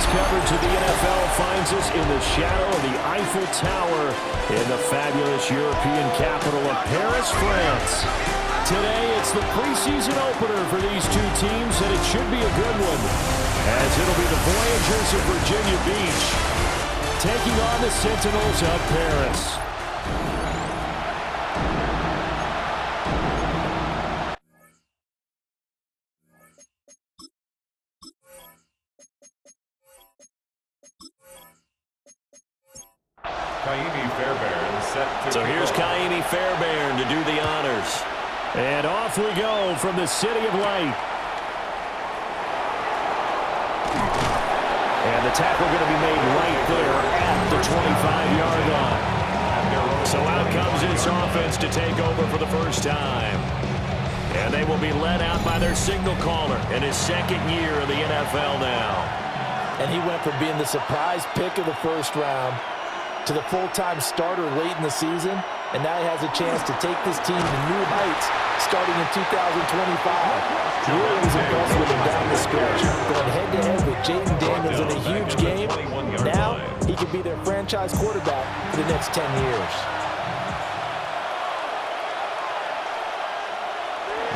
coverage of the NFL finds us in the shadow of the Eiffel Tower in the fabulous European capital of Paris, France. Today, it's the preseason opener for these two teams, and it should be a good one, as it'll be the Voyagers of Virginia Beach taking on the Sentinels of Paris. So here's Kaimi Fairbairn to do the honors. And off we go from the City of Light. And the tackle going to be made right there at the 25-yard line. So out comes this offense to take over for the first time. And they will be led out by their signal caller in his second year of the NFL now. And he went from being the surprise pick of the first round to the full-time starter late in the season, and now he has a chance to take this team to new heights starting in 2025. Really was impressed with him down the stretch, going head-to-head with Jaden Daniels in a huge game. Now he can be their franchise quarterback for the next 10 years.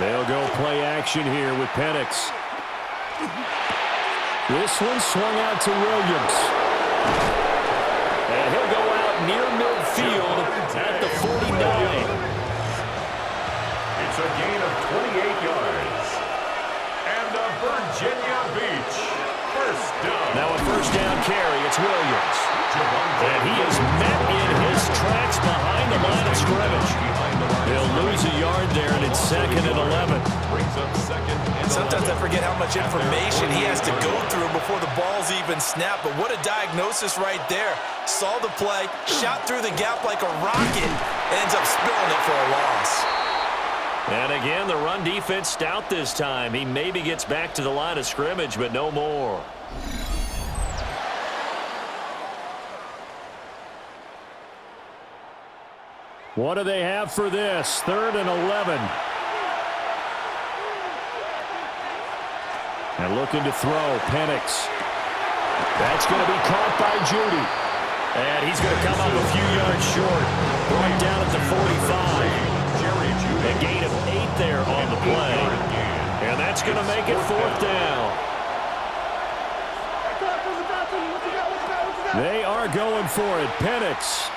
They'll go play action here with Penix. This one swung out to Williams. And he'll go out near midfield at the 49. It's a gain of 28 yards. And the Virginia Beach first down. Now a first down carry, it's Williams. And he is met in his tracks behind the line of scrimmage. He'll lose a yard there, and it's 2nd and 11. Brings up 2nd and 11. Sometimes I forget how much information he has to go through before the ball's even snapped. But what a diagnosis right there. Saw the play, shot through the gap like a rocket, and ends up spilling it for a loss. And again, the run defense stout this time. He maybe gets back to the line of scrimmage, but no more. What do they have for this? 3rd and 11. And looking to throw, Penix. That's going to be caught by Judy. And he's going to come up a few yards short. Brought down at the 45. A gain of 8 there on the play. And that's going to make it 4th down. They are going for it. Penix.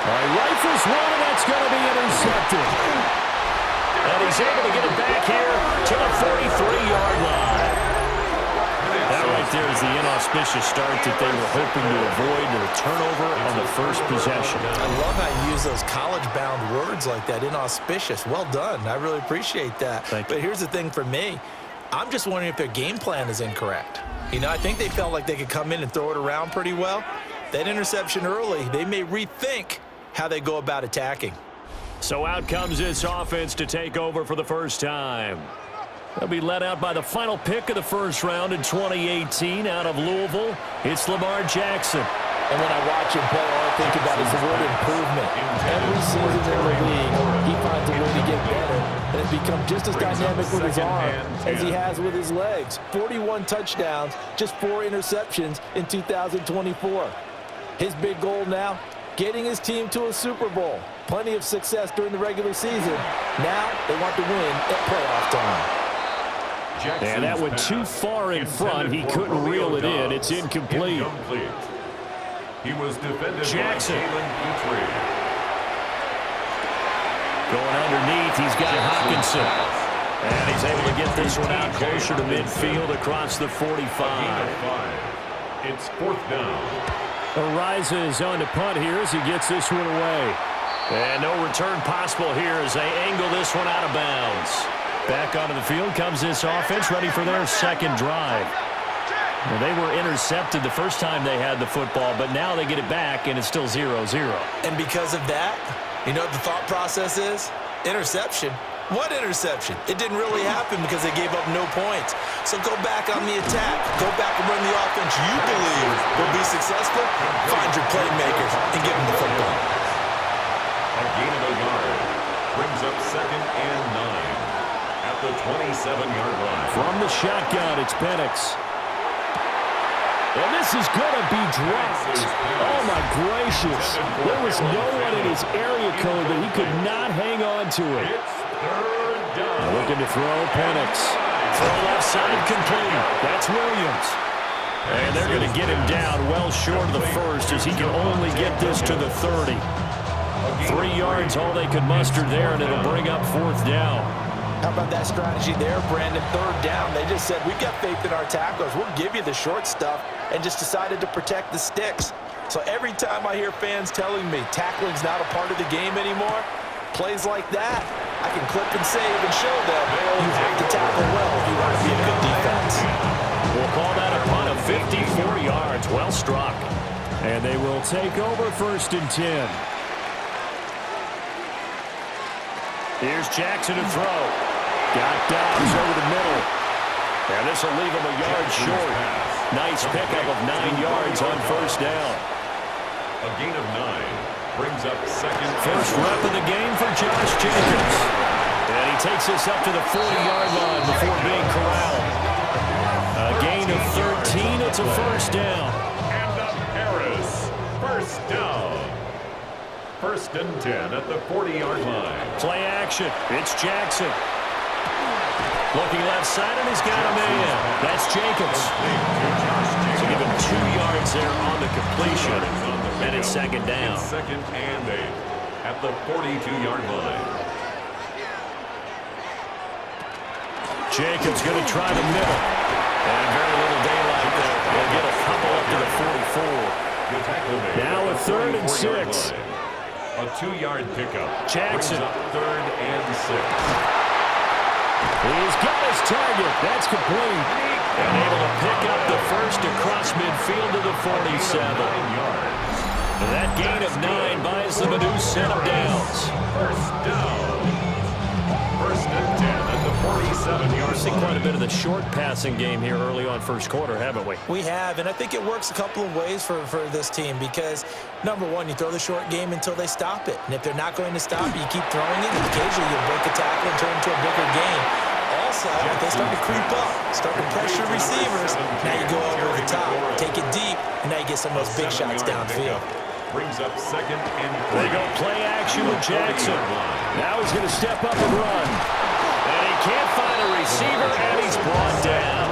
Rifles one, and that's going to be intercepted. And he's able to get it back here to the 43-yard line. That right there is the inauspicious start that they were hoping to avoid, with a turnover on the first possession. I love how you use those college-bound words like that, inauspicious. Well done. I really appreciate that. But here's the thing for me. I'm just wondering if their game plan is incorrect. You know, I think they felt like they could come in and throw it around pretty well. That interception early, they may rethink how they go about attacking. So out comes this offense to take over for the first time. They'll be led out by the final pick of the first round in 2018 out of Louisville. It's Lamar Jackson. And when I watch him play, all I think about is the word improvement. Every season in the league, he finds a way to get better and has become just as dynamic with his arm as he has with his legs. 41 touchdowns, just 4 interceptions in 2024. His big goal now, getting his team to a Super Bowl. Plenty of success during the regular season. Now they want to win at playoff time. And that went too far in front. He couldn't reel it in. It's incomplete. He was defended Jackson. by Jalen. Going underneath, he's got Hawkinson. And he's able to get this one out closer to midfield across the 45. It's 4th down. Ariza is on to punt here as he gets this one away. And no return possible here as they angle this one out of bounds. Back onto the field comes this offense, ready for their second drive. Well, they were intercepted the first time they had the football, but now they get it back, and it's still 0-0. And because of that, you know what the thought process is? Interception. What interception? It didn't really happen because they gave up no points. So go back on the attack. Go back and run the offense you believe will be successful. Find your playmakers and give them the football. A gain of a yard brings up 2nd and 9 at the 27-yard line. From the shotgun, it's Penix. And this is going to be dropped. Oh, my gracious. There was no one in his area code that he could not hang on to it. Looking to throw, Penix. Throw left side complete. That's Williams. And they're going to get him down well short of the first as he can only get this to the 30. 3 yards, all they could muster there, and it'll bring up 4th down. How about that strategy there, Brandon? 3rd down. They just said, we've got faith in our tacklers. We'll give you the short stuff, and just decided to protect the sticks. So every time I hear fans telling me tackling's not a part of the game anymore, plays like that, I can clip and save and show them you have to tackle well if you want to be a good defense. We'll call that a punt of 54 yards. Well struck. And they will take over 1st and 10. Here's Jackson to throw. Got Dobbs over the middle. And this will leave him a yard short. Nice pickup of 9 yards on 1st down. A gain of 9 brings up 2nd. First rep of the game for Josh Jacobs. And he takes us up to the 40-yard line before being corralled. A gain of 13. It's a 1st down. And a Paris 1st down. 1st and 10 at the 40-yard line. Play action. It's Jackson. Looking left side, and he's got him in. That's Jacobs. So give him 2 yards there on the completion. And it's 2nd down. 2nd and 8 at the 42-yard line. Jacobs going to try the middle. And very little daylight there. They'll get a couple up to the 44. Now a 3rd and 6. A 2-yard pickup. Jackson. Brings up 3rd and 6. He's got his target. That's complete. And able to pick up the first across midfield to the 47. That gain of 9 buys them a new set of downs. 1st down. 1st and 10 at the 47-yard line. We've seen quite a bit of the short passing game here early on 1st quarter, haven't we? We have, and I think it works a couple of ways for this team because, number one, you throw the short game until they stop it. And if they're not going to stop it, you keep throwing it, and occasionally you'll break a tackle and turn it into a bigger game. Also, if they start to creep up, start to pressure receivers, now you go over the top, take it deep, and now you get some of those big shots downfield. Brings up 2nd and 3. They go play action with Jackson. Now he's going to step up and run. And he can't find a receiver, and he's brought down.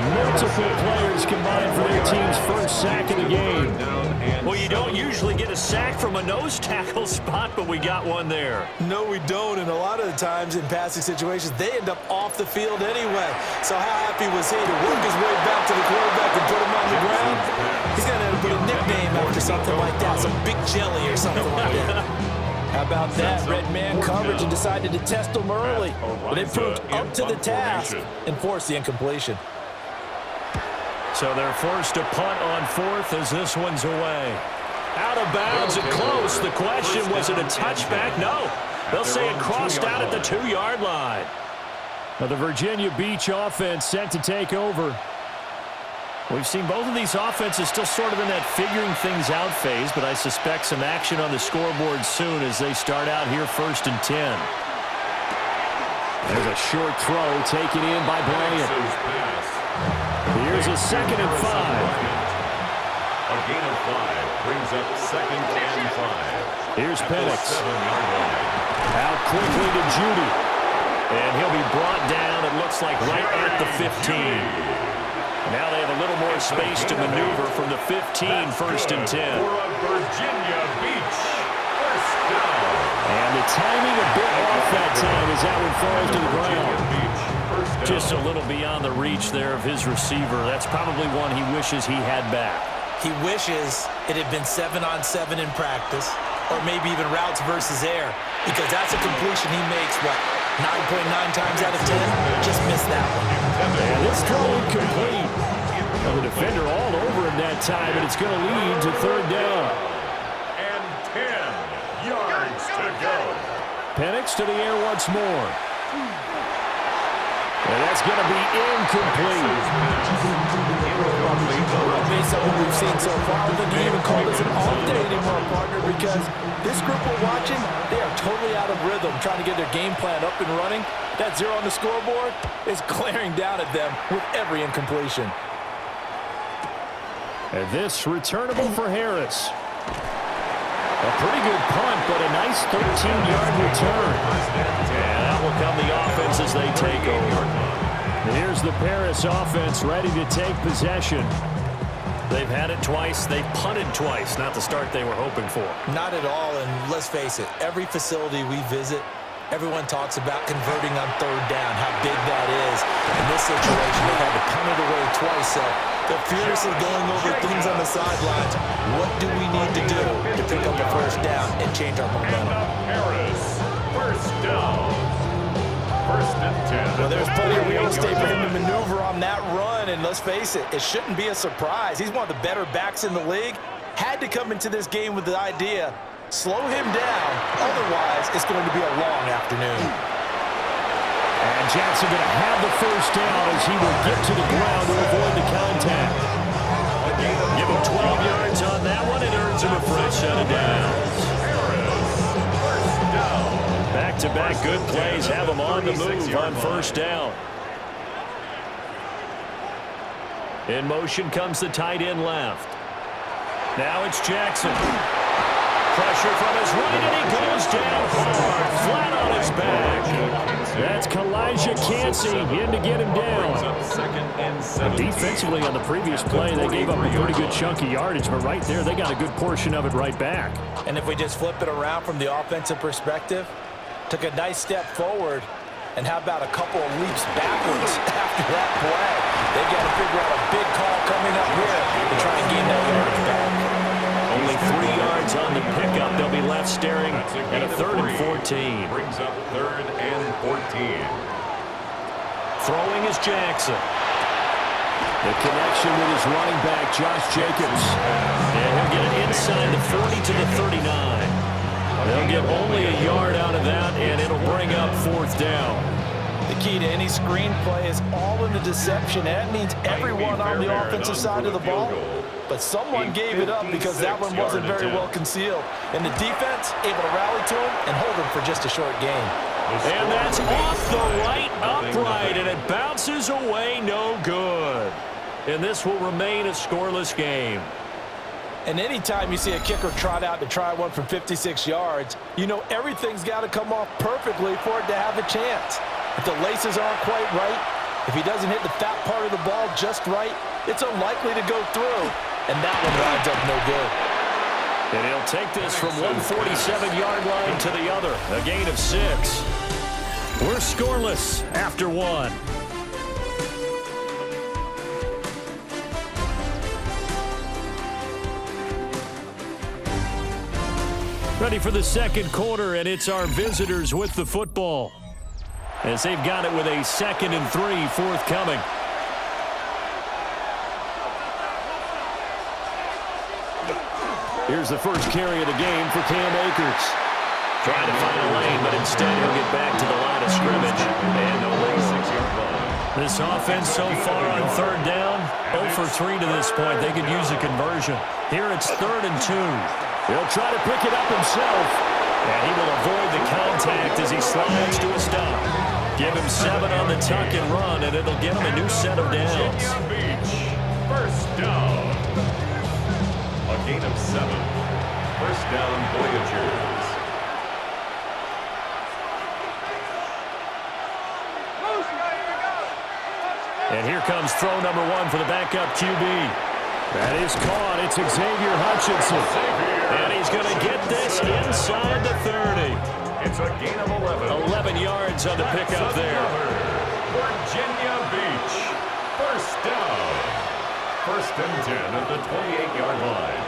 Multiple players combined for their team's first sack of the game. Well, you don't usually get a sack from a nose tackle spot, but we got one there. No, we don't, and a lot of the times in passing situations, they end up off the field anyway. So how happy was he to work his way back to the quarterback and put him on the ground? He's going to have to put a nickname after something like that, some Big Jelly or something like that. How about that? Red man coverage and decided to test him early, but it proved up to the task and forced the incompletion. So they're forced to punt on 4th as this one's away. Out of bounds and close. The question, was it a touchback? No. They'll say it crossed out at the 2-yard line. Now the Virginia Beach offense set to take over. We've seen both of these offenses still sort of in that figuring things out phase, but I suspect some action on the scoreboard soon as they start out here 1st and 10. There's a short throw taken in by Bryant. Here's a 2nd and 5. A gain of 5 brings up 2nd and 5. Here's Penix. Out quickly to Judy. And he'll be brought down, it looks like, right at the 15. Now they have a little more space to maneuver from the 15, 1st and 10. For a Virginia Beach 1st down. And the timing a bit off that time as that one falls to the ground. Just a little beyond the reach there of his receiver. That's probably one he wishes he had back. He wishes it had been 7-on-7 in practice, or maybe even routes versus air, because that's a completion he makes, what, 9.9 times out of 10? Just missed that one. And this throw incomplete. Well, the defender all over him that time, and it's going to lead to 3rd down. And 10 yards to go. Penix to the air once more. And that's going to be incomplete. Based on what we've seen so far, I think you even call this an off day anymore, partner, because this group we're watching, they are totally out of rhythm, trying to get their game plan up and running. That 0 on the scoreboard is glaring down at them with every incompletion. And this returnable for Harris. A pretty good punt, but a nice 13-yard return. And that will come the offense as they take over. Here's the Paris offense ready to take possession. They've had it twice. They've punted twice. Not the start they were hoping for. Not at all, and let's face it, every facility we visit, everyone talks about converting on third down, how big that is. In this situation, they've had to punt it away twice, so they're furiously going over things on the sidelines. What do we need to do to pick up a first down and change our momentum? Harris, first down. First and 10. Well, there's plenty of real estate for him to maneuver on that run, and let's face it, it shouldn't be a surprise. He's one of the better backs in the league. Had to come into this game with the idea, slow him down, otherwise it's going to be a long afternoon. And Jackson going to have the first down as he will get to the ground to avoid the contact. Give him 12 yards on that one. It earns him a fresh set of downs. Back-to-back good plays have him on the move on first down. In motion comes the tight end left. Now it's Jackson. Pressure from his right, and he goes down hard, flat on his back. That's Kalijah Cansey in to get him down. Defensively on the previous play, they gave up a pretty good chunk of yardage, but right there, they got a good portion of it right back. And if we just flip it around from the offensive perspective, took a nice step forward, and how about a couple of leaps backwards after that play? They got to figure out a big call coming up here to try and gain that yardage back. Only 3 yards on the pickup. They'll be left staring at a 3rd and 14. Brings up 3rd and 14. Throwing is Jackson. The connection with his running back, Josh Jacobs. And he'll get it inside the 40 to the 39. They'll get only a yard out of that, and it'll bring up 4th down. The key to any screen play is all in the deception. That means everyone on the offensive side of the ball. But someone gave it up because that one wasn't very well concealed. And the defense able to rally to him and hold him for just a short gain. And that's off the right upright, and it bounces away no good. And this will remain a scoreless game. And anytime you see a kicker trot out to try one from 56 yards, you know everything's got to come off perfectly for it to have a chance. If the laces aren't quite right, if he doesn't hit the fat part of the ball just right, it's unlikely to go through. And that one winds up no good. And he'll take this from 147-yard line to the other. A gain of 6. We're scoreless after 1. Ready for the second quarter, and it's our visitors with the football, as they've got it with a 2nd and 3 forthcoming. Here's the first carry of the game for Cam Akers. Trying to find a lane, but instead he'll get back to the line of scrimmage. And no lane. 6-yard line. This offense so far on 3rd down, 0 for 3 to this point. They could use a conversion. Here it's 3rd and 2. He'll try to pick it up himself. And he will avoid the contact as he slides to a stop. Give him 7 on the tuck and run, and it'll get him a new set of downs. Virginia Beach, first down. A gain of 7. First down, Voyagers. And here comes throw number 1 for the backup QB. That is caught. It's Xavier Hutchinson. And he's going to get this inside the 30. It's a gain of 11. 11 yards on the pickup there. Virginia Beach, first down. First and 10 at the 28-yard line.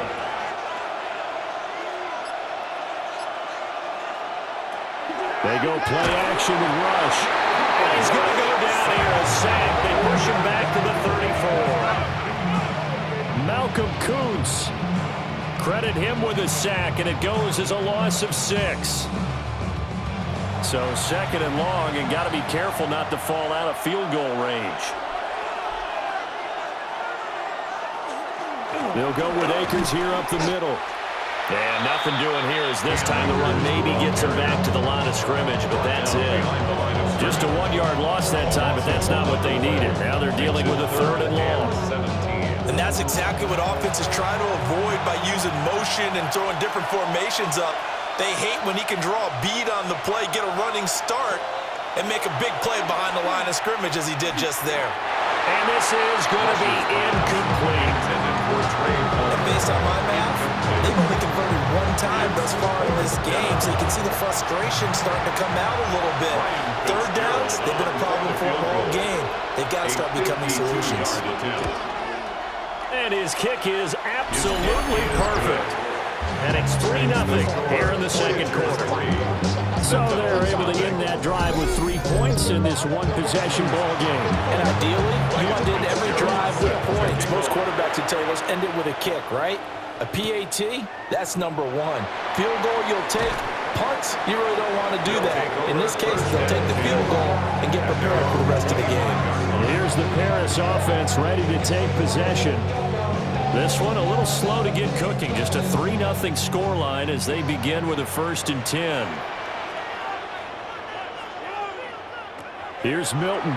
They go play action with Rush. And he's going to go down here, a sack. They push him back to the 34. Malcolm Kuntz. Credit him with a sack, and it goes as a loss of 6. So 2nd and long, and got to be careful not to fall out of field goal range. They'll go with Akers here up the middle. And nothing doing here as this time the run maybe gets him back to the line of scrimmage, but that's it. Just a 1-yard loss that time, but that's not what they needed. Now they're dealing with a 3rd and long. And that's exactly what offense is trying to avoid by using motion and throwing different formations up. They hate when he can draw a bead on the play, get a running start, and make a big play behind the line of scrimmage as he did just there. And this is going to be incomplete. And based on my math, they've only converted one time thus far in this game, so you can see the frustration starting to come out a little bit. Third downs, they've been a problem for them all game. They've got to start becoming solutions. And his kick is absolutely perfect. And it's 3-0 here in the second quarter. So they're able to end that drive with 3 points in this one-possession ball game. And ideally, you want to end every drive with points. Most quarterbacks would tell you, let's end it with a kick, right? A PAT, that's number one. Field goal you'll take. Punts, you really don't want to do that. In this case, they'll take the field goal and get prepared for the rest of the game. Here's the Paris offense ready to take possession. This one a little slow to get cooking. Just a 3-0 scoreline as they begin with a 1st and 10. Here's Milton.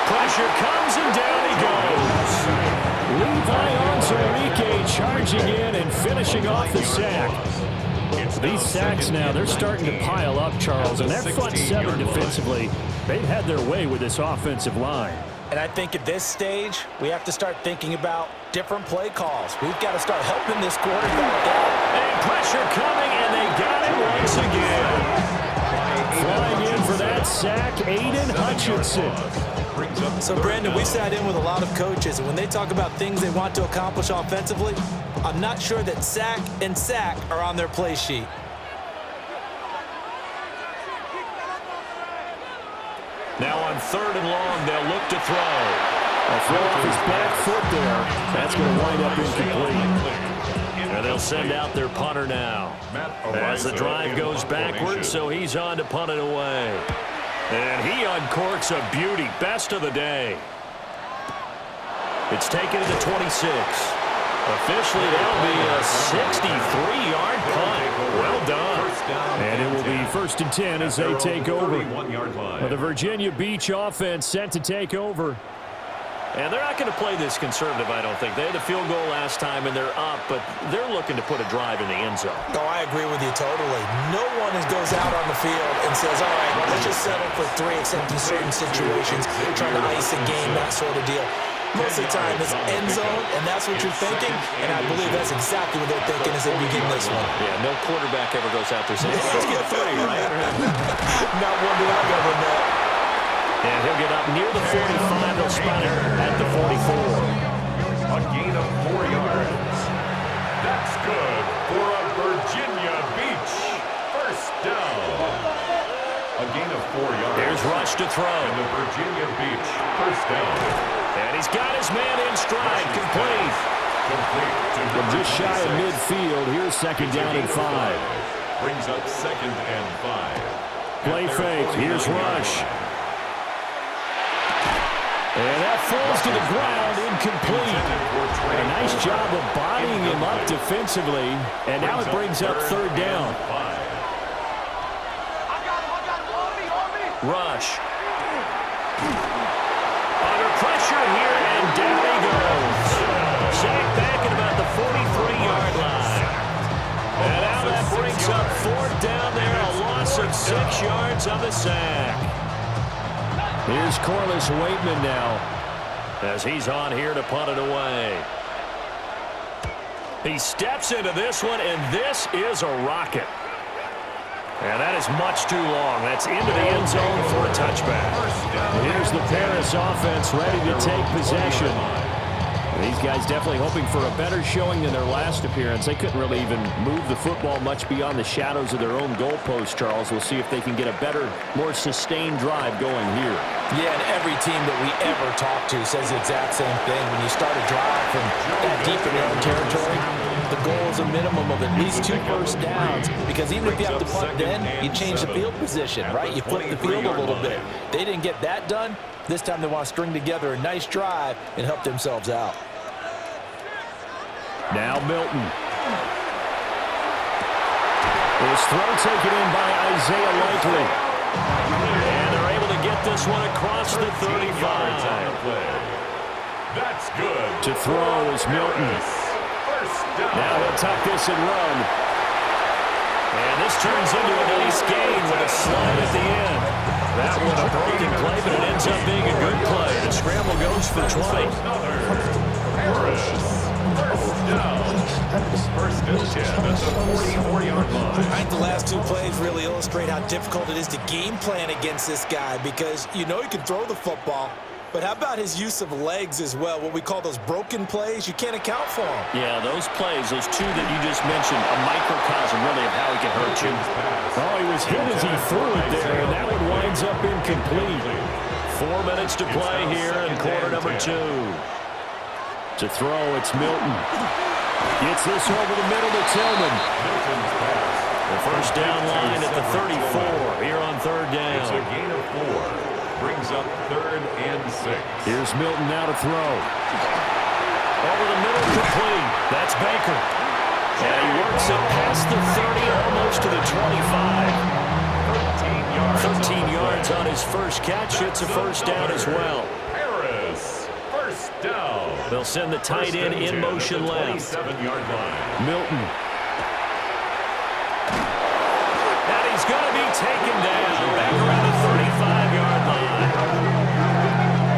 Pressure comes and down he goes. Levi Onwuzurike charging in and finishing off the sack. These sacks now, they're starting to pile up, Charles, and that front seven defensively, they've had their way with this offensive line. And I think at this stage, we have to start thinking about different play calls. We've got to start helping this quarterback out. And pressure coming, and they got him once again. Flying in for that sack, Aiden Hutchinson. So, Brandon, we sat in with a lot of coaches, and when they talk about things they want to accomplish offensively, I'm not sure that sack and sack are on their play sheet. Now on 3rd and long, they'll look to throw. A throw off his back foot there. That's going to wind up incomplete. And they'll send out their punter now. As the drive goes backwards, so he's on to punt it away. And he uncorks a beauty. Best of the day. It's taken to the 26. Officially, that'll be a 63-yard punt. Well done. And it will be 1st and 10 as they take over. The Virginia Beach offense set to take over. And they're not going to play this conservative, I don't think. They had the field goal last time, and they're up, but they're looking to put a drive in the end zone. Oh, I agree with you totally. No one goes out on the field and says, all right, let's just settle for 3, except in certain situations, trying to ice a game, that sort of deal. Most of the time, it's end zone, and that's what you're thinking, and I believe that's exactly what they're thinking as they begin this one. Yeah, no quarterback ever goes out there saying, let's get 3, right? Not one do I ever know. And he'll get up near the 45. They'll spot him at the 44. A gain of 4 yards. That's good for a Virginia Beach first down. A gain of 4 yards. There's Rush to throw. And the Virginia Beach first down. And he's got his man in stride. Complete. From just shy of midfield, here's 2nd down and 5. Brings up 2nd and 5. Play fake. Here's Rush. And that falls to the ground, incomplete. A nice job of bodying him up defensively. And now it brings up 3rd down. Rush. Under pressure here, and down he goes. Sacked back at about the 43-yard line. And now that brings up 4th down there, a loss of 6 yards on the sack. Here's Corliss Waitman now, as he's on here to punt it away. He steps into this one, and this is a rocket. And that is much too long. That's into the end zone for a touchback. Here's the Paris offense ready to take possession. These guys definitely hoping for a better showing than their last appearance. They couldn't really even move the football much beyond the shadows of their own goalpost, Charles. We'll see if they can get a better, more sustained drive going here. Yeah, and every team that we ever talk to says the exact same thing. When you start a drive from that deep in your own territory, the goal is a minimum of at least 2 first downs, because even if you have to punt then, you change the field position, right? You flip the field a little bit. They didn't get that done. This time they want to string together a nice drive and help themselves out. Now Milton. His throw taken in by Isaiah Likely. And they're able to get this one across the 35. That's good. To throw is Milton. First down. Now he'll tuck this and run. And this turns into a nice gain with a slide at the end. That one a broken play, but it ends up being a good play. The scramble goes for 20. Paris. First down. First and 10 at the 44-yard line. I think the last two plays really illustrate how difficult it is to game plan against this guy because you know he can throw the football. But how about his use of legs as well, what we call those broken plays? You can't account for them. Yeah, those plays, those two that you just mentioned, a microcosm really of how he can hurt you. Oh, he was hit as he threw it there, and that one winds up incomplete. 4 minutes to play here in quarter number 2. To throw, it's Milton. Gets this over the middle to Tillman. The first down line at the 34 here on third down. It's a gain of 4. Brings up 3rd and 6. Here's Milton now to throw. Over the middle, complete. That's Baker. And he works it past the 30, almost to the 25. 13 yards on his first catch. It's a first down as well. Paris, first down. They'll send the tight end in motion left. 27-yard line. Milton. And he's going to be taken down. Back around the 35-yard line.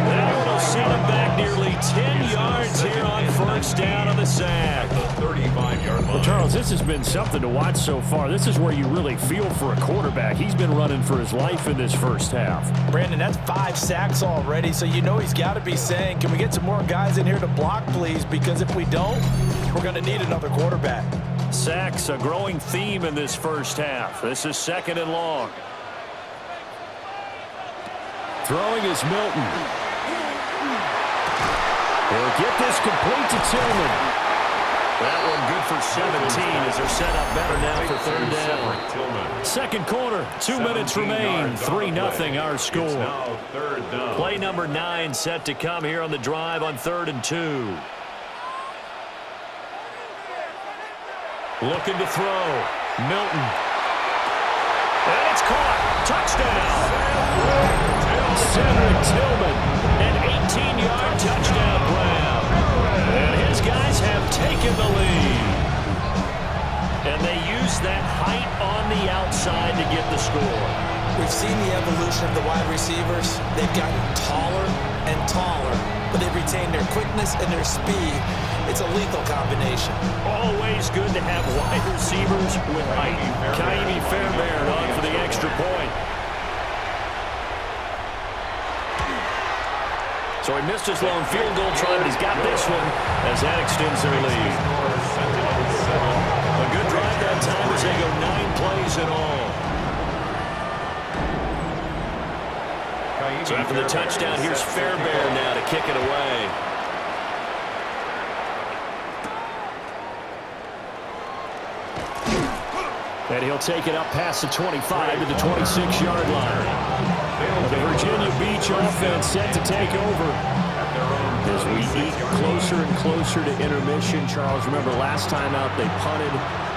That will send him back nearly 10 yards here on first down on the sack. 35-yard line. Well, Charles, this has been something to watch so far. This is where you really feel for a quarterback. He's been running for his life in this first half. Brandon, that's 5 sacks already, so you know he's got to be saying, can we get some more guys in here to block, please? Because if we don't, we're going to need another quarterback. Sacks, a growing theme in this first half. This is 2nd and long. Throwing is Milton. He'll get this complete to Tillman. That one good for 17 as they're set up better now for third down. Second quarter, 2 minutes remain. 3-0 our score. Play number 9 set to come here on the drive on 3rd and 2. Looking to throw. Milton. And it's caught. Touchdown. Cedric Tillman. An 18-yard touchdown grab. And his guys have taken the lead. And they use that height on the outside to get the score. We've seen the evolution of the wide receivers. They've gotten taller and taller, but they've retained their quickness and their speed. It's a lethal combination. Always good to have wide receivers with height. Kaimi Fairbairn on for the extra point. So he missed his lone field goal try, but he's got this one as that extends their lead. A good drive that time as they go 9 plays in all. So after the touchdown, here's Fairbairn now to kick it away. And he'll take it up past the 25 to the 26-yard line. The Virginia Beach offense set to take over. As we eat closer and closer to intermission, Charles, remember last time out they punted.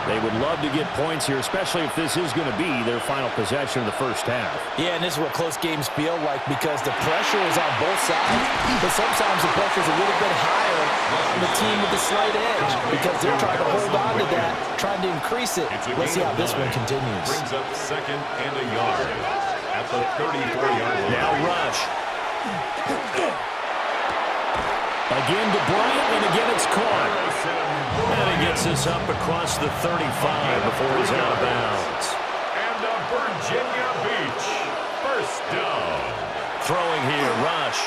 They would love to get points here, especially if this is going to be their final possession of the first half. Yeah, and this is what close games feel like because the pressure is on both sides, but sometimes the pressure is a little bit higher on the team with the slight edge because they're trying to hold on to that, trying to increase it. Let's see how this one continues. Brings up 2nd and a yard at the 34-yard line. Now rush. Again to Bryant, and again it's caught. And he gets this up across the 35 before he's out of bounds. And the Virginia Beach first down. Throwing here, rush.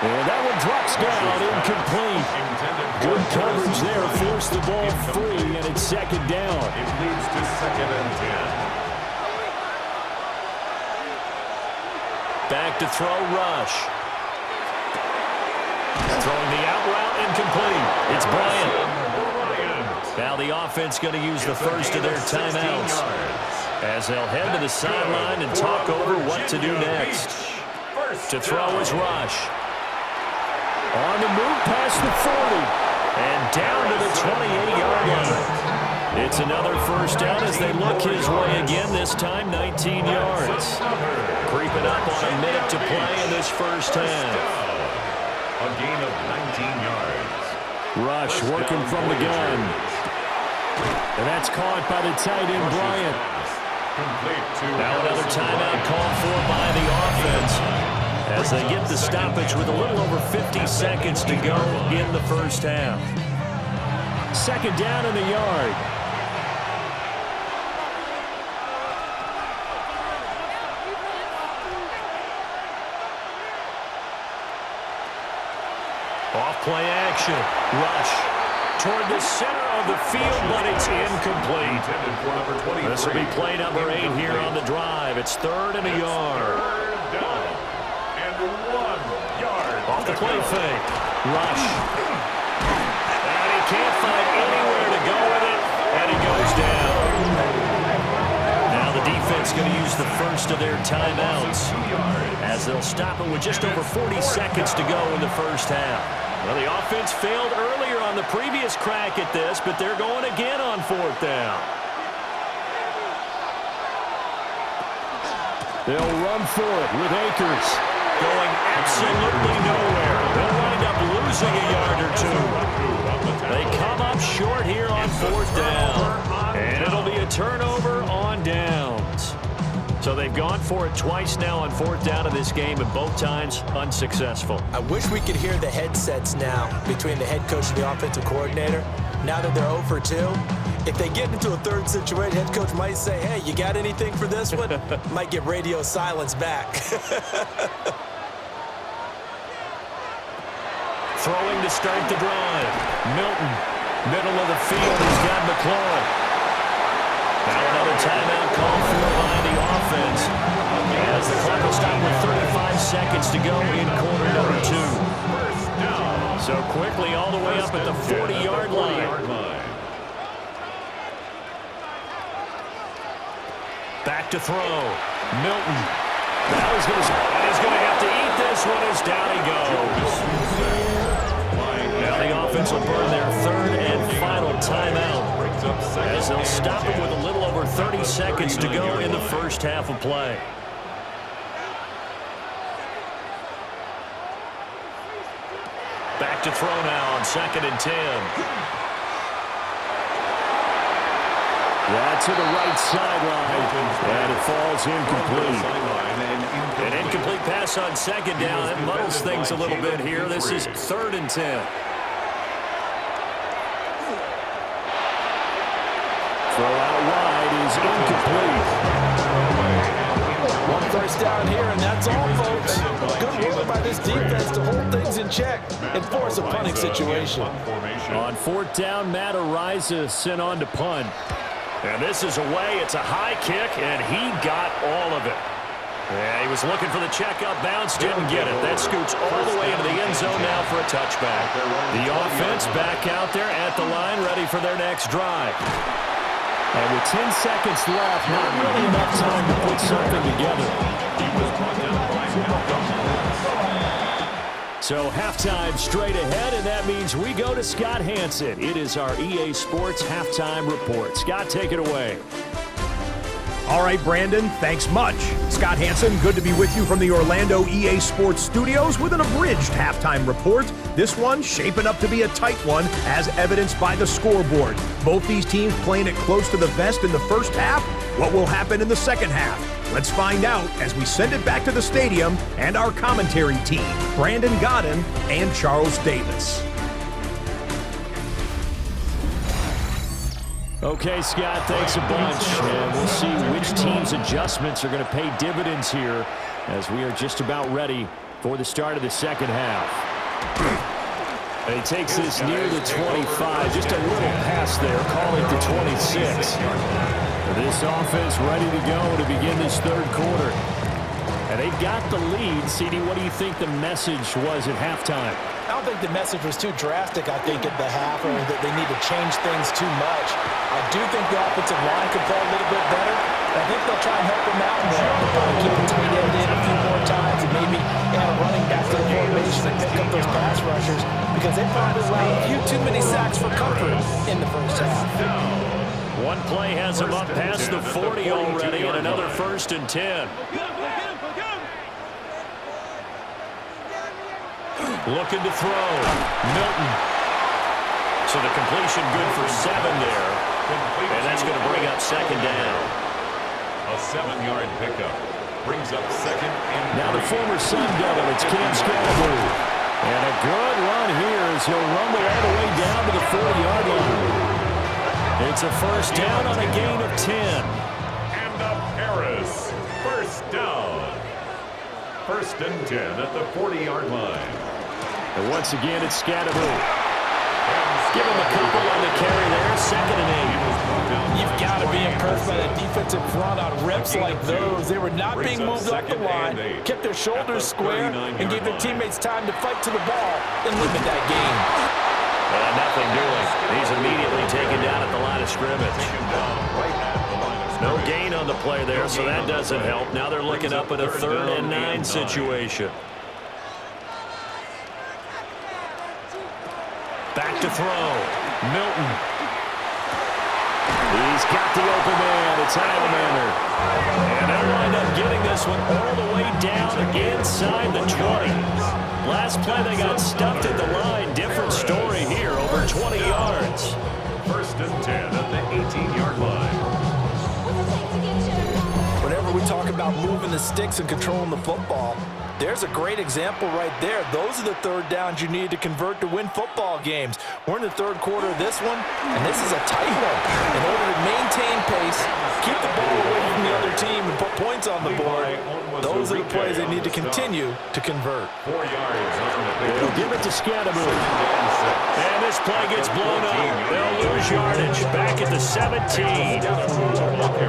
And that one drops down, incomplete. Good coverage there, forced the ball free, and it's 2nd down. It leads to 2nd and 10. Back to throw, rush. Throwing the out route, incomplete. It's Bryant. Now the offense going to use the first of their timeouts as they'll head to the sideline and talk over what to do next. To throw is rush. On the move past the 40 and down to the 28-yard line. It's another first down as they look his way again, this time 19 yards. Creeping up on a minute to play in this first half. A gain of 19 yards. Rush working from the gun. And that's caught by the tight end, Bryant. Now another timeout called for by the offense as they get the stoppage with a little over 50 seconds to go in the first half. Second down in the yard. Off-play action. Rush toward the center of the field, but it's incomplete. This will be play number 8 here on the drive. It's third and a yard. Third down and 1 yard. Off the play fake. Rush. And he can't find anywhere to go with it, and he goes down. Now the defense going to use the first of their timeouts as they'll stop it with just over 40 seconds to go in the first half. Well, the offense failed earlier on the previous crack at this, but they're going again on fourth down. They'll run for it with Akers. Going absolutely nowhere. They'll wind up losing a yard or two. They come up short here on fourth down. And it'll be a turnover on downs. So they've gone for it twice now on fourth down in this game, and both times unsuccessful. I wish we could hear the headsets now between the head coach and the offensive coordinator. Now that they're 0 for 2, if they get into a third situation, head coach might say, hey, you got anything for this one? Might get radio silence back. Throwing to start the drive. Milton, middle of the field, he's got McLaurin. Now another timeout called for by the offense as the clock will stop with 35 seconds to go in quarter number 2. So quickly all the way up at the 40-yard line. Back to throw. Milton. Now he's going to have to eat this one as down he goes. Now the offense will burn their third and final timeout as they'll stop it with a little over 30 seconds to go in the first half of play. Back to throw now on 2nd and 10. That's to the right sideline, and it falls incomplete. An incomplete pass on 2nd down. It muddles things a little bit here. This is 3rd and 10. Throw out wide is incomplete. One first down here, and that's all, folks. Good work by this defense to hold things in check and force a punting situation. On fourth down, Matt Ariza sent on to punt. And this is away. It's a high kick, and he got all of it. Yeah, he was looking for the checkup bounce, didn't get it. That scoots all the way into the end zone now for a touchback. The offense back out there at the line, ready for their next drive. And with 10 seconds left, not really enough time to put something together. So halftime straight ahead, and that means we go to Scott Hansen. It is our EA Sports Halftime Report. Scott, take it away. All right, Brandon, thanks much. Scott Hansen, good to be with you from the Orlando EA Sports Studios with an abridged halftime report. This one shaping up to be a tight one, as evidenced by the scoreboard. Both these teams playing it close to the vest in the first half. What will happen in the second half? Let's find out as we send it back to the stadium and our commentary team, Brandon Godden and Charles Davis. Okay, Scott, thanks a bunch. And we'll see which team's adjustments are going to pay dividends here as we are just about ready for the start of the second half. And he takes this near the 25. Just a little pass there, calling to 26. This offense ready to go to begin this third quarter. And they've got the lead. CD, what do you think the message was at halftime? I don't think the message was too drastic, I think, at the half, or that they need to change things too much. I do think the offensive line could play a little bit better. I think they'll try and help them out there. They'll probably keep the tight end in a few more times and maybe add a running back to the formation and pick up those pass rushers, because they probably allowed a few too many sacks for comfort in the first half. One play has him up past the 40 already, and another 1st and 10. Looking to throw. Milton. So the completion good for 7 there. And that's going to bring up second down. A 7-yard pickup brings up second and now the former Sun Devil, it's Cam Scalaboo. And a good run here as he'll rumble all the way down to the 40-yard line. It's a first down on a gain of 10. And a Paris first down. First and 10 at the 40-yard line. And once again, it's Scalaboo. Give him a couple on the carry there, second and 8. You've got to be impressed by that defensive front on reps like those. They were not being moved up the line, kept their shoulders square, and gave their teammates time to fight to the ball and limit that gain. Nothing doing. He's immediately taken down at the line of scrimmage. No gain on the play there, so that doesn't help. Now they're looking up at a 3rd and 9 situation. Back to throw. Milton. He's got the open man. It's Alamander. And they'll wind up getting this one all the way down inside the 20. Last play they got stuffed at the line. Different story here. Over 20 yards. First and 10 at the 18-yard line. Whenever we talk about moving the sticks and controlling the football, there's a great example right there. Those are the 3rd downs you need to convert to win football games. We're in the 3rd quarter of this one, and this is a tight one. In order to maintain pace, keep the ball away from the other team, and put points on the board, those are the plays they need to continue to convert. 4 yards on the pick. They'll give it to Scalaboo. And this play gets blown up. They'll lose yardage. Back at the 17.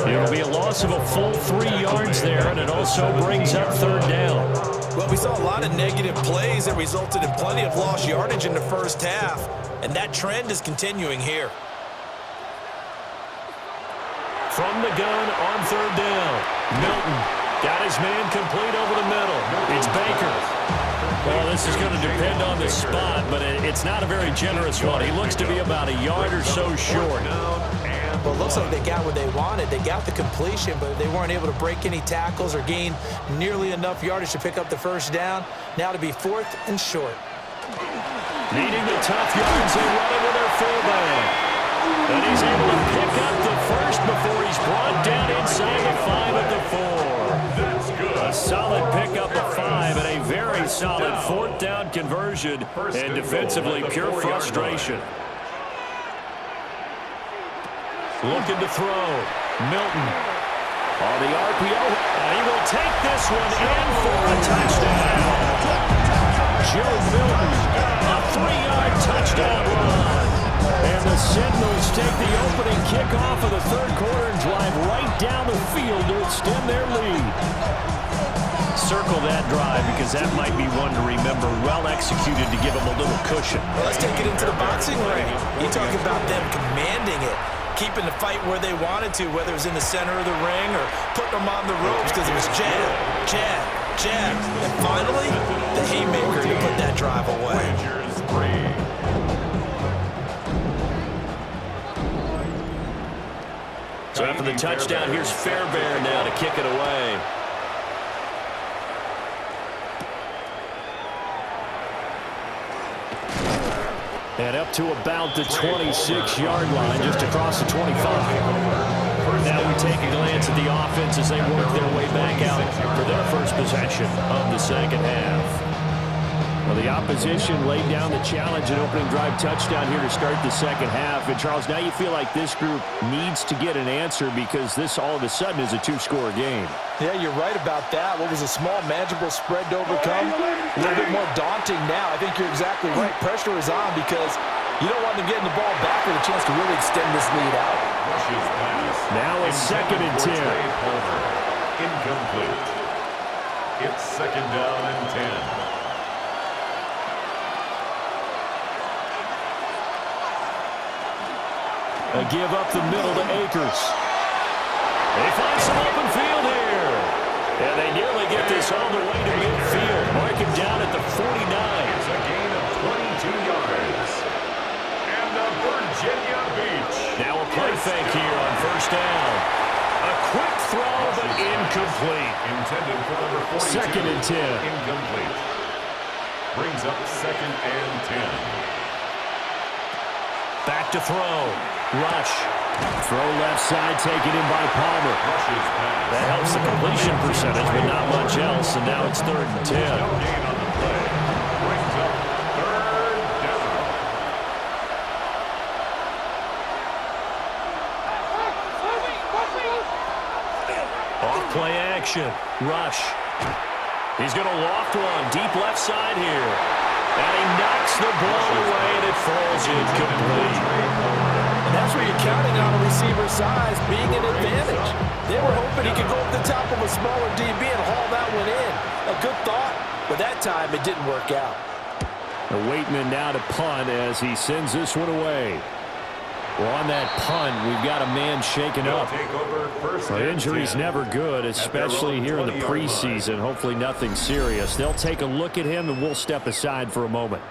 It'll be a loss of a full 3 yards there, and it also brings up 3rd down. Well, we saw a lot of negative plays that resulted in plenty of lost yardage in the first half, and that trend is continuing here. From the gun on 3rd down, Milton got his man complete over the middle. It's Baker. Well, this is going to depend on the spot, but it's not a very generous one. He looks to be about a yard or so short. Well, it looks like they got what they wanted. They got the completion, but they weren't able to break any tackles or gain nearly enough yardage to pick up the first down. Now to be 4th and short. Needing the tough yards, they run it with their fullback. And he's able to pick up the first before he's brought down inside the 5 at the 4. That's good. A solid pickup of 5 and a very solid 4th down conversion. And defensively, pure frustration. Looking to throw. Milton on the RPO. He will take this one in for a touchdown. Joe Milton, a 3-yard touchdown run. And the Sentinels take the opening kickoff of the 3rd quarter and drive right down the field to extend their lead. Circle that drive because that might be one to remember. Well executed to give them a little cushion. Well, let's take it into the boxing ring. You talk about them commanding it, keeping the fight where they wanted to, whether it was in the center of the ring or putting them on the ropes because it was jab, jab, jab. And finally, the haymaker to put that drive away. So after the touchdown, here's Fairbairn now to kick it away. And up to about the 26-yard line, just across the 25. Now we take a glance at the offense as they work their way back out for their first possession of the second half. Well, the opposition laid down the challenge and opening drive touchdown here to start the second half. And, Charles, now you feel like this group needs to get an answer because this all of a sudden is a 2-score game. Yeah, you're right about that. What was a small, manageable spread to overcome, a little bit more daunting now. I think you're exactly right. Pressure is on because you don't want them getting the ball back with a chance to really extend this lead out. Now a 2nd and 10. Incomplete. It's 2nd down and 10. A give up the middle to Akers. They find some open field here. And they nearly get this all the way to midfield. Mark him down at the 49. It's a gain of 22 yards. And the Virginia Beach. Now a play fake here on first down. A quick throw, but incomplete. Intended for number 42. 2nd and 10. Incomplete. Brings up 2nd and 10. Back to throw. Rush. Throw left side, taken in by Palmer. That helps the completion percentage, but not much else, and now it's 3rd and 10. No gain on the play. Brings up 3rd down. Off-play action. Rush. He's going to loft one. Deep left side here. And he knocks the ball away, and it falls incomplete. And that's where you're counting on a receiver's size being an advantage. They were hoping he could go up the top of a smaller DB and haul that one in. A good thought, but that time it didn't work out. The Waitman now to punt as he sends this one away. Well, on that punt, we've got a man shaken up. Well, injury's never good, especially here in the preseason. Hopefully nothing serious. They'll take a look at him, and we'll step aside for a moment.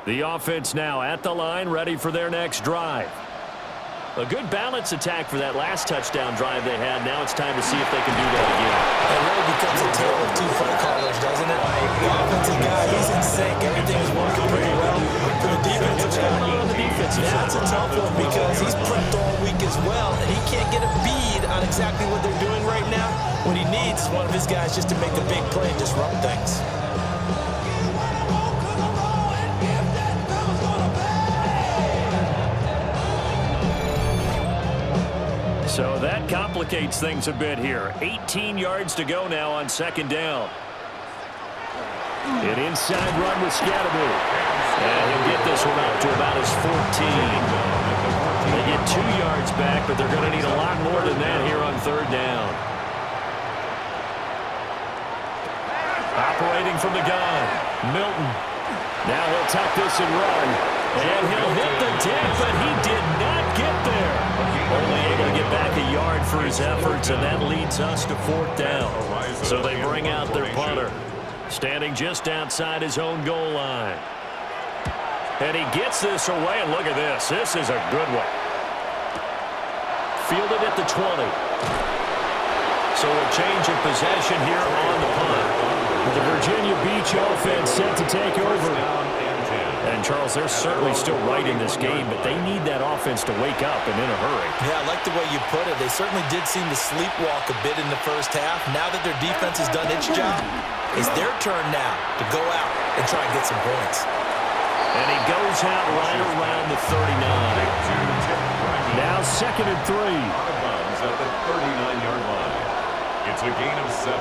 The offense now at the line, ready for their next drive. A good balance attack for that last touchdown drive they had. Now it's time to see if they can do that again. It really becomes a tale of two play callers, doesn't it? The offensive guy, he's in sync. Everything is working pretty well. For the defensive guy, that's a tough one because he's prepped all week as well, and he can't get a bead on exactly what they're doing right now. What he needs is one of his guys just to make a big play and disrupt things. So that complicates things a bit here. 18 yards to go now on 2nd down. An inside run with Scatterby. And he'll get this one up to about his 14. They get 2 yards back, but they're going to need a lot more than that here on 3rd down. Operating from the gun, Milton. Now he'll tuck this and run. And he'll hit the deck, but he did not get there. Only able to get back a yard for his efforts, and that leads us to 4th down. So they bring out their punter, standing just outside his own goal line. And he gets this away, and look at this. This is a good one. Fielded at the 20. So a change of possession here on the punt. The Virginia Beach offense set to take over. And, Charles, they're certainly still right in this game, but they need that offense to wake up and in a hurry. Yeah, I like the way you put it. They certainly did seem to sleepwalk a bit in the first half. Now that their defense has done its job, it's their turn now to go out and try and get some points. And he goes out right around the 39. Now 2nd and 3. At the 39-yard line. It's a gain of 7.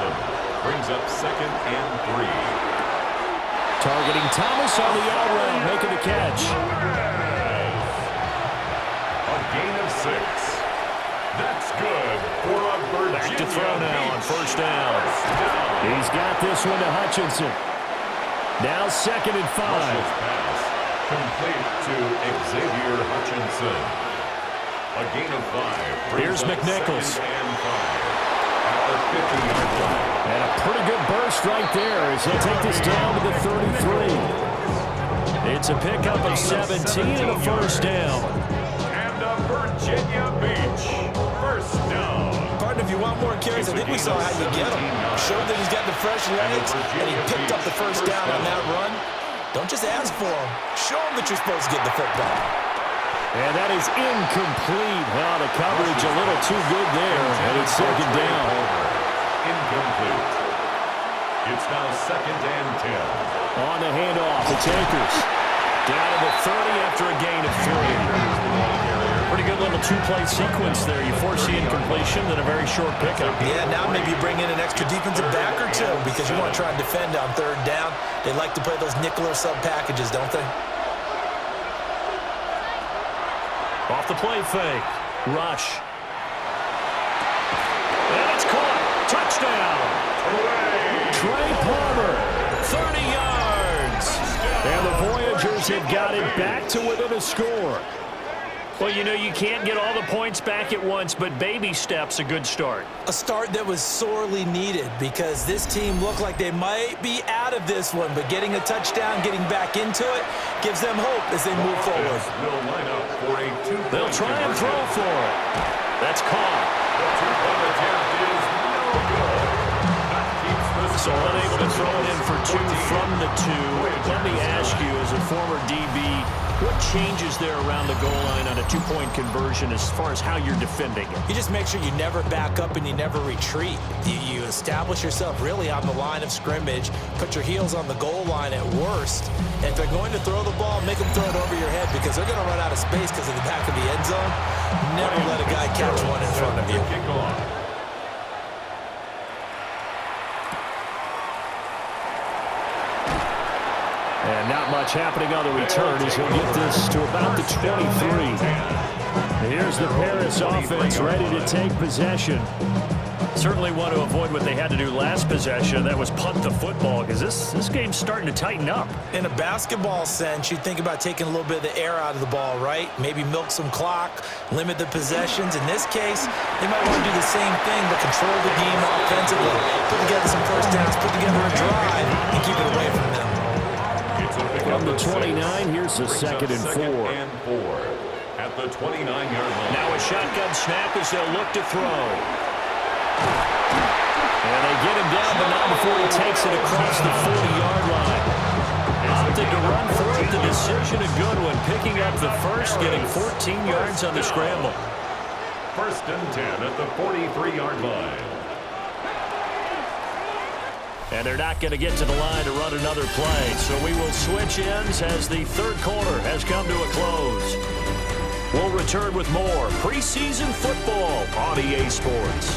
Brings up 2nd and 3. Targeting Thomas on the out route, making the catch. A gain of 6. That's good for a Virginia. Back to throw now on 1st down. He's got this one to Hutchinson. Now 2nd and 5. Pass complete to Xavier Hutchinson. A gain of 5. Here's McNichols. 2nd and 5. At the 50-yard line. And a pretty good burst right there as he'll take this down to the 33. It's a pickup of 17 and a 1st down. And a Virginia Beach 1st down. Partner, if you want more carries, I think we saw how you get him. Showed that he's got the fresh legs, and he picked up the 1st down on that run. Don't just ask for him. Show him that you're supposed to get the football. And that is incomplete. Well, the coverage a little too good there, and it's 2nd down. Incomplete. It's now 2nd and 10. On the handoff, it's Akers. Down to the 30 after a gain of 3. Pretty good little 2-play sequence there. You force the incompletion, then a very short pickup. Yeah, now maybe you bring in an extra defensive back or two because you want to try and defend on 3rd down. They like to play those nickel or sub packages, don't they? Off the play fake. Rush. And it's caught. Touchdown. Trey Palmer. 30 yards. And the Voyagers have got it back to within a score. Well, you know, you can't get all the points back at once, but baby steps, a good start. A start that was sorely needed because this team looked like they might be out of this one, but getting a touchdown, getting back into it, gives them hope as they move forward. They'll try and throw for it. That's caught. The 2-point attempt is no good. Back So unable to throw it in for two from the two. Let me ask you, as a former DB, what changes there around the goal line on a two-point conversion as far as how you're defending it? You just make sure you never back up and you never retreat. You establish yourself really on the line of scrimmage, put your heels on the goal line at worst, and if they're going to throw the ball, make them throw it over your head because they're going to run out of space because of the back of the end zone. Never let a guy catch one in front of you. And not much happening on the return as he'll get this to about the 23. Here's the Paris offense ready to take possession. Certainly want to avoid what they had to do last possession. That was punt the football because this game's starting to tighten up. In a basketball sense, you think about taking a little bit of the air out of the ball, right? Maybe milk some clock, limit the possessions. In this case, they might want to do the same thing, but control the game offensively. Put together some first downs, put together a drive, and keep it away from them. From the 29, here's the 2nd and 4. At the 29-yard line. Now a shotgun snap as they'll look to throw. And they get him down, but not before he takes it across the 40-yard line. Opted to run for it. The decision a good one. Picking up the first, getting 14 yards on the scramble. 1st and 10 at the 43-yard line. And they're not going to get to the line to run another play. So we will switch ends as the third quarter has come to a close. We'll return with more preseason football on EA Sports.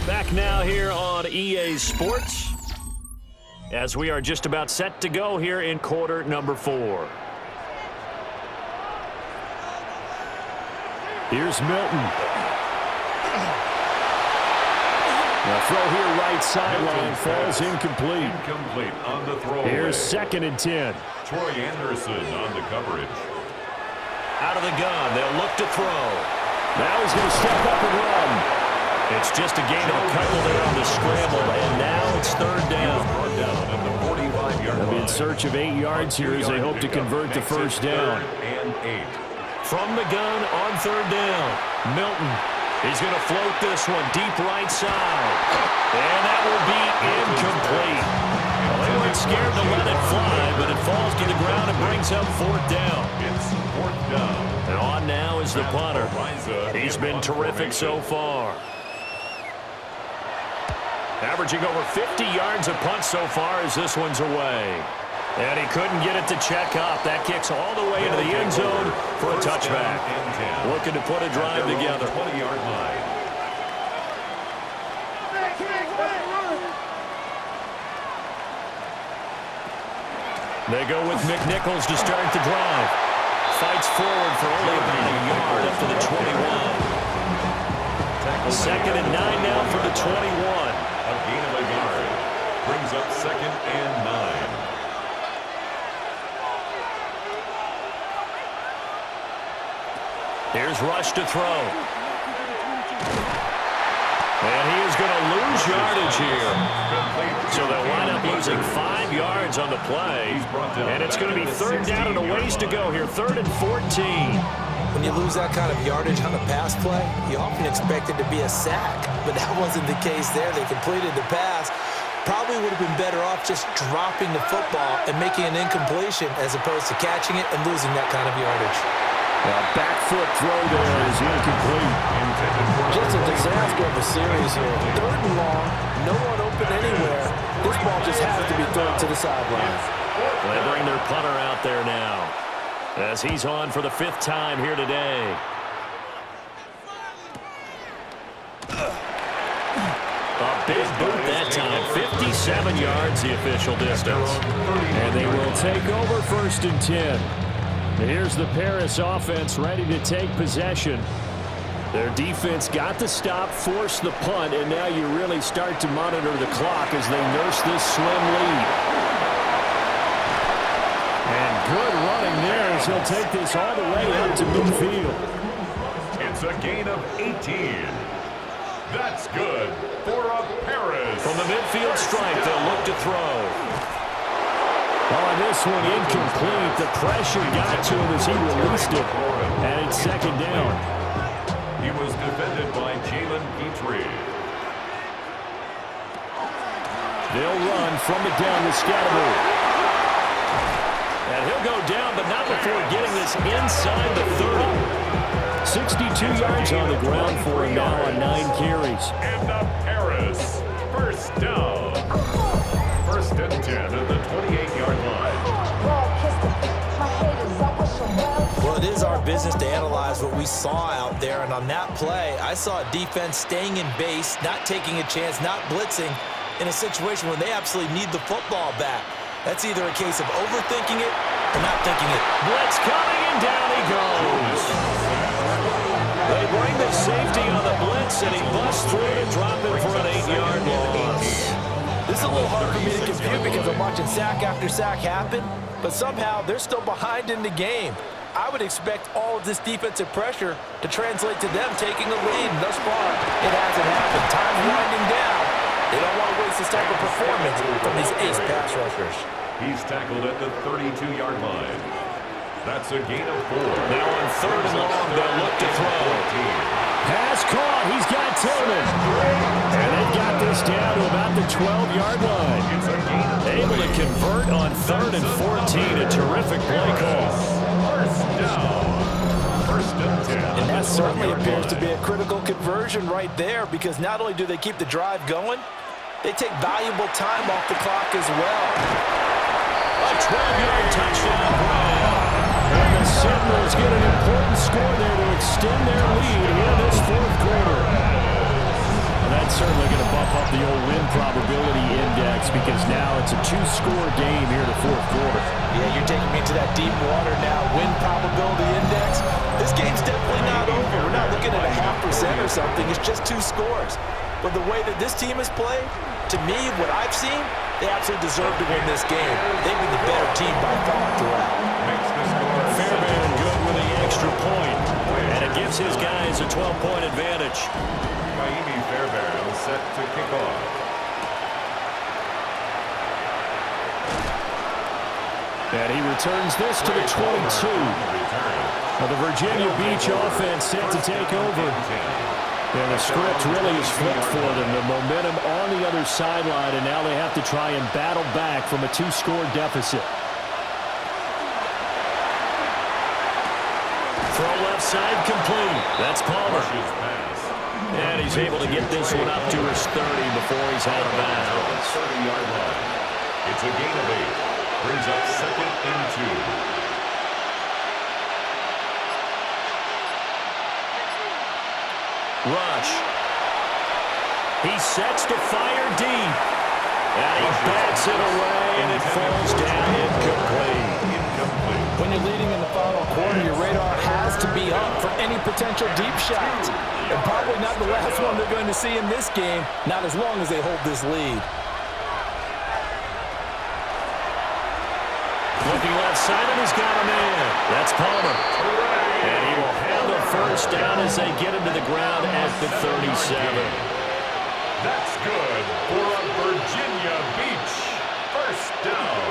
Back now here on EA Sports as we are just about set to go here in quarter number 4. Here's Milton. The throw here right sideline falls incomplete. Incomplete on the throw. Here's 2nd and 10. Troy Anderson on the coverage. Out of the gun, they'll look to throw. Now he's going to step up and run. It's just a gain of a couple there on the scramble, and now it's 3rd down. At the 45-yard They'll be in line. search of 8 yards here as they hope to convert the first down. 3rd and 8. From the gun on 3rd down, Milton. He's going to float this one deep right side. And that will be incomplete. Well, they weren't scared to let it fly, but it falls to the ground and brings up 4th down. It's 4th down. And on now is the punter. He's been terrific so far. Averaging over 50 yards a punt so far as this one's away. And he couldn't get it to check up. That kicks all the way into the end zone for a touchback. Looking to put a drive together. 20-yard line. They go with McNichols to start the drive. Fights forward for only about a yard up to the 21. 2nd and 9 now for the 21. A gain of a yard. Brings up 2nd and 9. Here's Rush to throw. And he is going to lose yardage here. So they'll wind up losing 5 yards on the play. And it's going to be 3rd down and a ways to go here. 3rd and 14. When you lose that kind of yardage on a pass play, you often expect it to be a sack. But that wasn't the case there. They completed the pass. Probably would have been better off just dropping the football and making an incompletion as opposed to catching it and losing that kind of yardage. Back foot throw there is incomplete. Just a disaster of a series here. 3rd and long, no one open anywhere. This ball just has to be thrown to the sideline. They bring their punter out there now as he's on for the 5th time here today. A big boot that time. 57 yards the official distance. And they will take over 1st and 10. Here's the Paris offense ready to take possession. Their defense got the stop, forced the punt, and now you really start to monitor the clock as they nurse this slim lead. And good running there as he'll take this all the way out to midfield. It's a gain of 18. That's good for a Paris. From the midfield stripe, they'll look to throw. Oh, and this one incomplete. The pressure got to him as he released it. And it's second down. He was defended by Jalen Petrie. They'll run from it down to Scatterbury. And he'll go down, but not before getting this inside the 30. 62 yards on the ground for him now on 9 carries. And a Paris. First down. First and 10 at the 28-yard line. Well, it is our business to analyze what we saw out there. And on that play, I saw a defense staying in base, not taking a chance, not blitzing in a situation where they absolutely need the football back. That's either a case of overthinking it or not thinking it. Blitz coming, and down he goes. They bring the safety on the blitz, and he busts through to drop him for an 8-yard loss. This is a little hard for me to compute because I'm watching sack after sack happen, but somehow they're still behind in the game. I would expect all of this defensive pressure to translate to them taking a lead, and thus far, it hasn't happened. Time's winding down. They don't want to waste this type of performance from these ace pass rushers. He's tackled at the 32-yard line. That's a gain of 4. Now on 3rd and long, they'll look to throw. Pass caught. He's got Tillman. And they've got this down to about the 12-yard line. Able to convert on 3rd and 14. A terrific play call. First down. First and 10. And that certainly appears to be a critical conversion right there, because not only do they keep the drive going, they take valuable time off the clock as well. A 12-yard touchdown run. And the Sentinels get an important score there to extend their lead in this 4th quarter. And that's certainly going to bump up the old win probability index, because now it's a 2-score game here in the 4th quarter. Yeah, you're taking me to that deep water now. Win probability index. This game's definitely not over. We're not looking at a 0.5% or something. It's just 2 scores. But the way that this team has played, to me, what I've seen, they absolutely deserve to win this game. They've been the better team by far throughout. Fairbairn good with the extra point. And it gives his guys a 12-point advantage. Kaimi Fairbairn set to kick off. And he returns this to the 22. Now the Virginia Beach offense set to take over. And the script really is flipped for them. The momentum on the other sideline, and now they have to try and battle back from a 2-score deficit. Throw left side complete. That's Palmer. And he's able to get this one up to his 30 before he's out of bounds. 30-yard line. It's a gain of 8. Brings up 2nd and 2. Rush. He sets to fire deep. And he bats it away, and it falls down incomplete. When you're leading in the final quarter, your radar has to be up for any potential deep shots. And probably not the last one they're going to see in this game, not as long as they hold this lead. Looking left side, and he's got a man. That's Palmer. And he will have the first down as they get him to the ground at the 37. That's good for a Virginia Beach first down.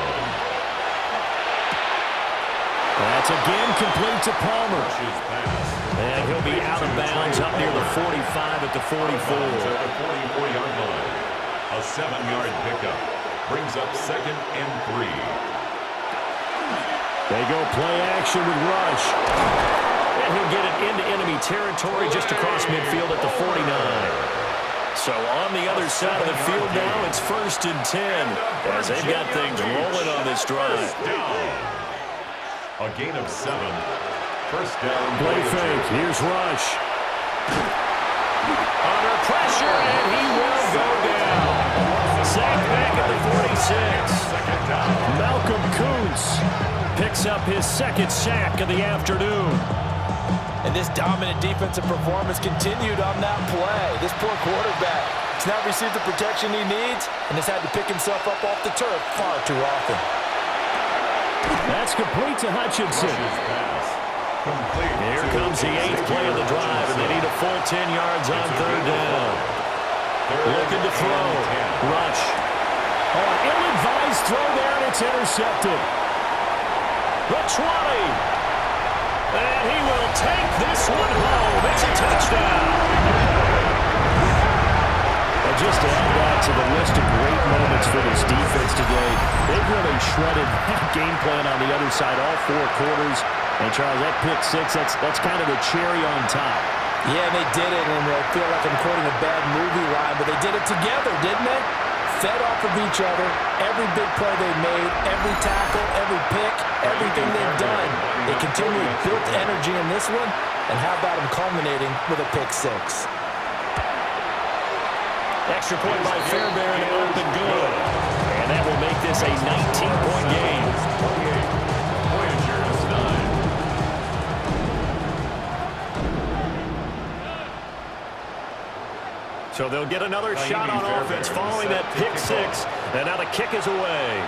That's again complete to Palmer. And he'll be out of bounds up near the 45 at the 44. At the 44-yard line. A 7-yard pickup. Brings up 2nd and 3. They go play action with Rush. And he'll get it into enemy territory just across midfield at the 49. So on the other side of the field now, it's 1st and 10 as they've got things rolling on this drive. A gain of 7. First down. Play fake. Here's Rush. Under pressure, and he will go down. Sacked back at the 46. Malcolm Kuntz picks up his 2nd sack of the afternoon. And this dominant defensive performance continued on that play. This poor quarterback has not received the protection he needs and has had to pick himself up off the turf far too often. That's complete to Hutchinson. Here comes the 8th play of the drive, and they need a full 10 yards on 3rd down. Looking to throw. Rush. Oh, an ill-advised throw there, and it's intercepted. The 20. And he will take this one home. It's a touchdown. And just to add that to the list of great moments for this defense today, they've really shredded that game plan on the other side all 4 quarters. And, Charles, that pick 6, that's kind of the cherry on top. Yeah, they did it, and I feel like I'm quoting a bad movie line, but they did it together, didn't they? Fed off of each other, every big play they made, every tackle, every pick, everything they've done. They continually built energy in this one, and how about them culminating with a pick 6? Extra point by Fairbairn, up and good. And that will make this a 19-point game. Voyagers 9. So they'll get another shot on offense following that pick 6. And now the kick is away.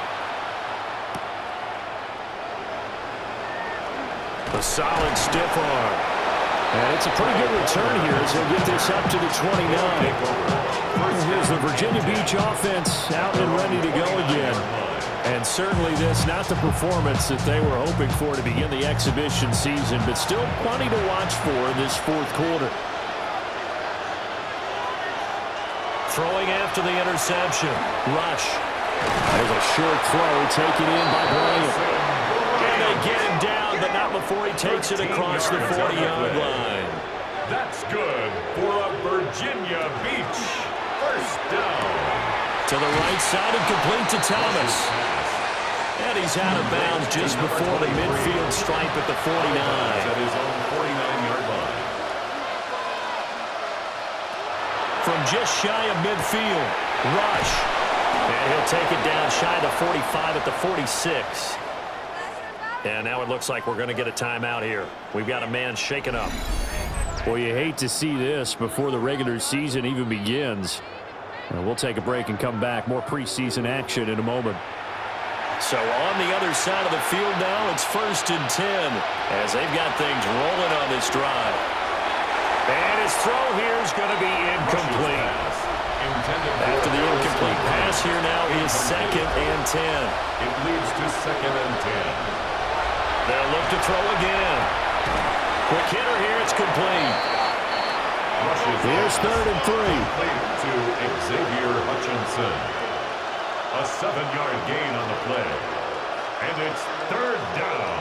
A solid stiff arm. And it's a pretty good return here as he'll get this up to the 29. Here's the Virginia Beach offense out and ready to go again. And certainly this, not the performance that they were hoping for to begin the exhibition season, but still plenty to watch for in this 4th quarter. Throwing after the interception. Rush. There's a short throw taken in by Bryant. And they get him down, but not before he takes it across the 40-yard line. That's good for a Virginia Beach first down. To the right side and complete to Thomas. And he's out of bounds just before the midfield stripe at the 49. At his own 49-yard line. From just shy of midfield, Rush. And he'll take it down shy of the 45 at the 46. And now it looks like we're going to get a timeout here. We've got a man shaken up. Well, you hate to see this before the regular season even begins. We'll take a break and come back. More preseason action in a moment. So on the other side of the field now, it's 1st and 10 as they've got things rolling on this drive. And his throw here is going to be incomplete. After the incomplete pass here now is 2nd and 10. It leads to 2nd and 10. They'll look to throw again. Quick hitter here, it's complete. Here's 3rd and 3. To Xavier Hutchinson. A 7-yard gain on the play. And it's 3rd down.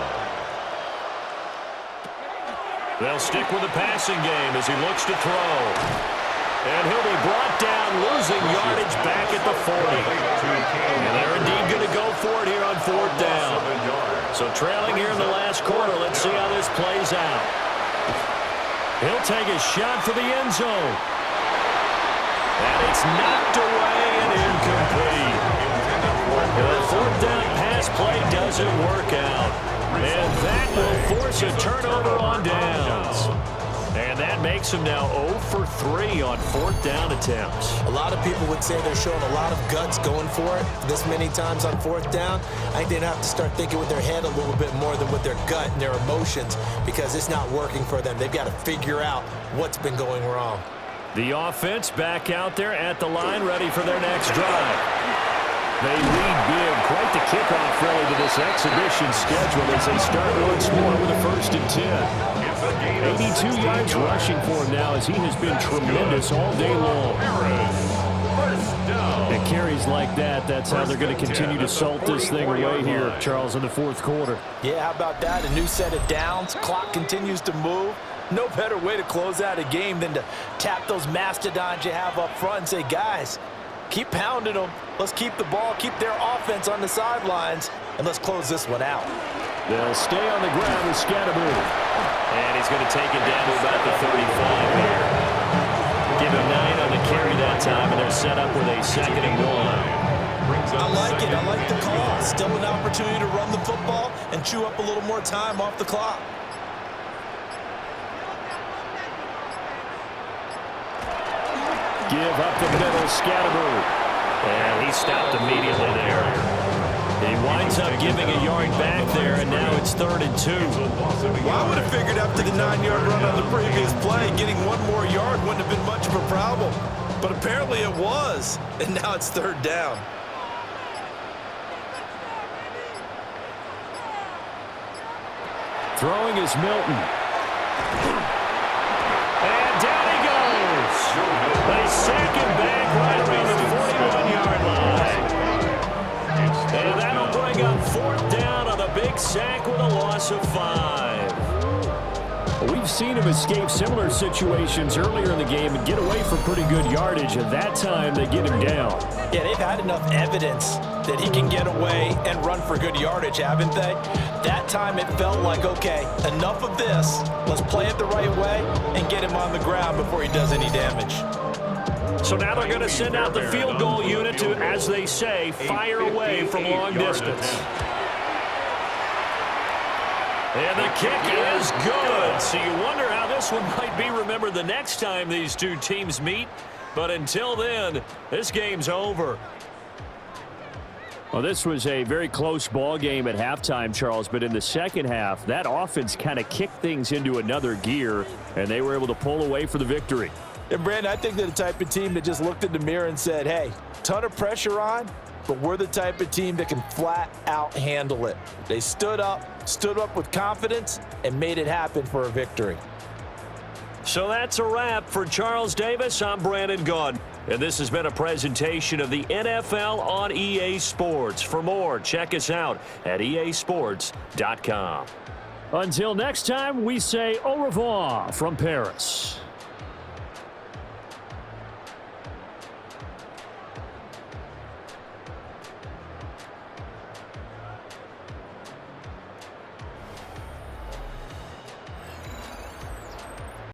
They'll stick with the passing game as he looks to throw. And he'll be brought down, losing yardage back at the 40. And they're indeed going to go for it here on 4th down. So trailing here in the last quarter, let's see how this plays out. He'll take a shot for the end zone. And it's knocked away and incomplete. The 4th down pass play doesn't work out. And that will force a turnover on downs. And that makes him now 0 for 3 on 4th down attempts. A lot of people would say they're showing a lot of guts going for it this many times on 4th down. I think they'd have to start thinking with their head a little bit more than with their gut and their emotions because it's not working for them. They've got to figure out what's been going wrong. The offense back out there at the line, ready for their next drive. They lead big. Quite the kickoff, really, to this exhibition schedule as they start once more with a 1st and 10. 82 yards rushing for him now as he has been tremendous all day long. And carries like that, that's how they're going to continue to salt this thing away here, Charles, in the 4th quarter. Yeah, how about that? A new set of downs. Clock continues to move. No better way to close out a game than to tap those mastodons you have up front and say, guys, keep pounding them. Let's keep the ball, keep their offense on the sidelines, and let's close this one out. They'll stay on the ground with Scatterbury. And he's going to take it down to about the 35 here. Give him 9 on the carry that time, and they're set up with a 2nd and 1. I like it. I like the call. Still an opportunity to run the football and chew up a little more time off the clock. Give up the middle, Scatterbury. And he stopped immediately there. He winds up giving a yard back there, and now it's 3rd and 2. Well, I would have figured after the 9-yard run on the previous play, getting one more yard wouldn't have been much of a problem. But apparently it was, and now it's 3rd down. Throwing is Milton. And down he goes. They sack him back right around the 41-yard line. And that'll bring up 4th down on the big sack with a loss of 5. We've seen him escape similar situations earlier in the game and get away from pretty good yardage, and that time they get him down. Yeah, they've had enough evidence that he can get away and run for good yardage, haven't they? That time it felt like, okay, enough of this. Let's play it the right way and get him on the ground before he does any damage. So now they're going to send out the field goal unit to, as they say, fire away from long distance. And the kick is good. So you wonder how this one might be remembered the next time these two teams meet. But until then, this game's over. Well, this was a very close ball game at halftime, Charles. But in the second half, that offense kind of kicked things into another gear, and they were able to pull away for the victory. And, Brandon, I think they're the type of team that just looked in the mirror and said, hey, ton of pressure on, but we're the type of team that can flat out handle it. They stood up with confidence, and made it happen for a victory. So that's a wrap for Charles Davis. I'm Brandon Gaudin, and this has been a presentation of the NFL on EA Sports. For more, check us out at easports.com. Until next time, we say au revoir from Paris.